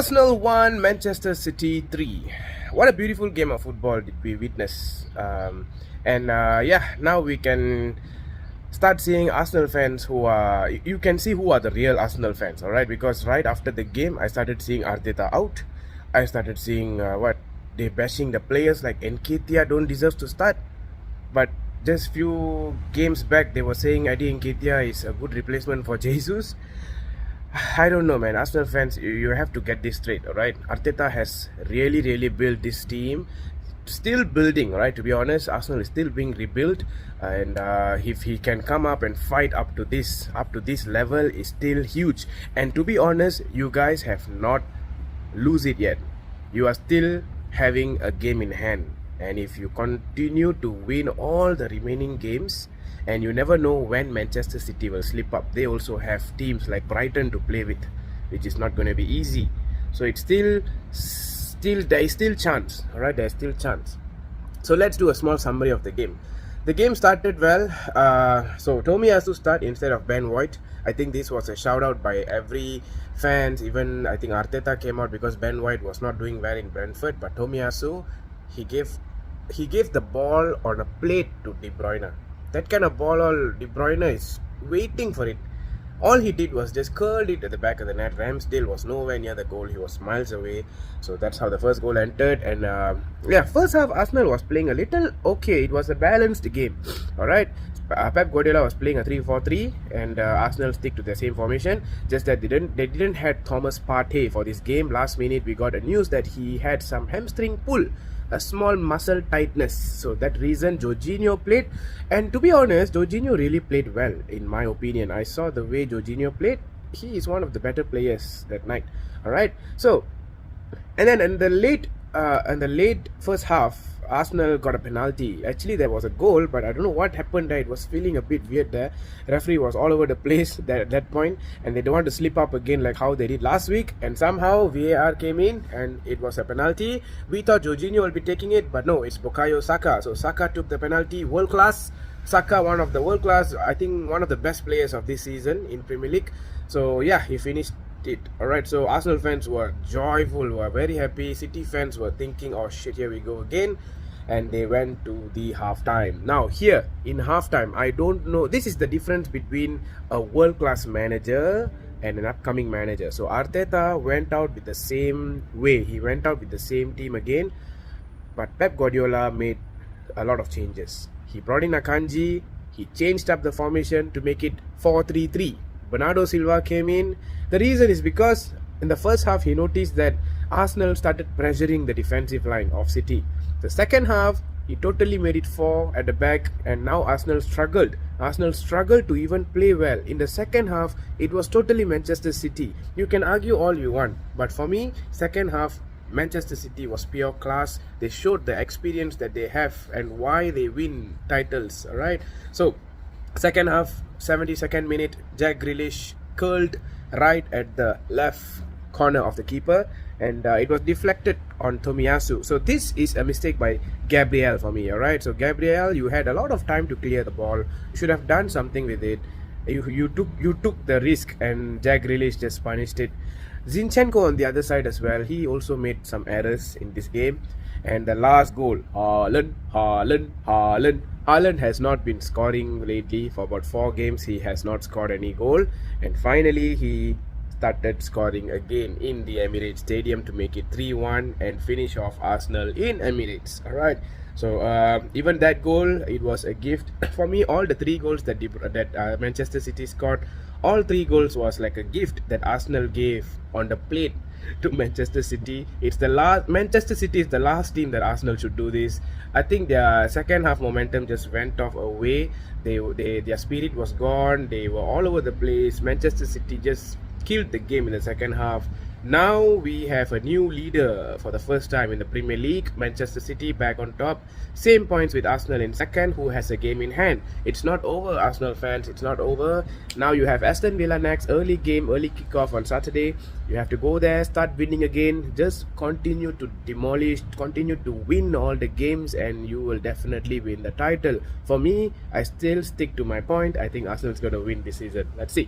Arsenal 1, Manchester City 3. What a beautiful game of football did we witness. Now we can start seeing Arsenal fans who are, you can see who are the real Arsenal fans, alright? Because right after the game, I started seeing Arteta out. I started seeing they bashing the players like Nketiah don't deserve to start. But just few games back, they were saying Eddie Nketiah is a good replacement for Jesus. I don't know, man. Arsenal fans, you have to get this straight, alright? Arteta has really built this team. Still building, right? To be honest, Arsenal is still being rebuilt, and if he can come up and fight up to this level, is still huge. And to be honest, you guys have not lose it yet. You are still having a game in hand, and if you continue to win all the remaining games, and you never know when Manchester City will slip up. They also have teams like Brighton to play with, which is not going to be easy. So it's there is still chance, alright? There's still chance. So let's do a small summary of the game. The game started well. So Tomiyasu start instead of Ben White. I think this was a shout out by every fans. Even I think Arteta came out because Ben White was not doing well in Brentford. But Tomiyasu, he gave the ball on a plate to De Bruyne. That kind of ball, all De Bruyne is waiting for it. All he did was just curled it at the back of the net. Ramsdale was nowhere near the goal. He was miles away. So that's how the first goal entered. And first half Arsenal was playing a little okay. It was a balanced game. Alright. Pep Guardiola was playing a 3-4-3, and Arsenal stick to the same formation. Just that they didn't had Thomas Partey for this game. Last minute we got a news that he had some hamstring pull, a small muscle tightness. So that reason Jorginho played, and to be honest, Jorginho really played well in my opinion. I saw the way Jorginho played. He is one of the better players that night. Alright, so and then in the late first half, Arsenal got a penalty. Actually there was a goal, but I don't know what happened there. It was feeling a bit weird there. Referee was all over the place at that point, and they don't want to slip up again like how they did last week, and somehow VAR came in and it was a penalty. We thought Jorginho will be taking it, but no, it's Bukayo Saka. So Saka took the penalty. World class. Saka, one of the world class, I think one of the best players of this season in Premier League. So yeah, he finished it. Alright, so Arsenal fans were joyful, were very happy. City fans were thinking, oh shit, here we go again. And they went to the halftime. Now here in halftime, I don't know, this is the difference between a world-class manager and an upcoming manager. So Arteta went out with the same way. He went out with the same team again, but Pep Guardiola made a lot of changes. He brought in Akanji. He changed up the formation to make it 4-3-3. Bernardo Silva came in. The reason is because in the first half he noticed that Arsenal started pressuring the defensive line of City. The second half, he totally made it 4 at the back, and now Arsenal struggled. Arsenal struggled to even play well. In the second half, it was totally Manchester City. You can argue all you want, but for me, second half, Manchester City was pure class. They showed the experience that they have and why they win titles, alright? So, second half, 72nd minute, Jack Grealish curled right at the left corner of the keeper, and it was deflected on Tomiyasu. So this is a mistake by Gabriel for me, alright? So Gabriel, you had a lot of time to clear the ball. You should have done something with it. You took the risk, and Jack Grealish just punished it. Zinchenko on the other side as well, he also made some errors in this game. And the last goal, Haaland has not been scoring lately. For about 4 games he has not scored any goal, and finally he started scoring again in the Emirates Stadium to make it 3-1 and finish off Arsenal in Emirates. Alright, so even that goal, it was a gift for me. All the 3 goals that Manchester City scored, all 3 goals was like a gift that Arsenal gave on the plate to Manchester City. It's the last. Manchester City is the last team that Arsenal should do this. I think their second half momentum just went off away. Their spirit was gone. They were all over the place. Manchester City just killed the game in the second half. Now we have a new leader for the first time in the Premier League. Manchester City back on top, same points with Arsenal in second, who has a game in hand. It's not over, Arsenal fans, it's not over. Now you have Aston Villa next, early game, early kickoff on Saturday. You have to go there, start winning again. Just continue to demolish, continue to win all the games, and you will definitely win the title. For me, I still stick to my point. I think Arsenal is going to win this season. Let's see.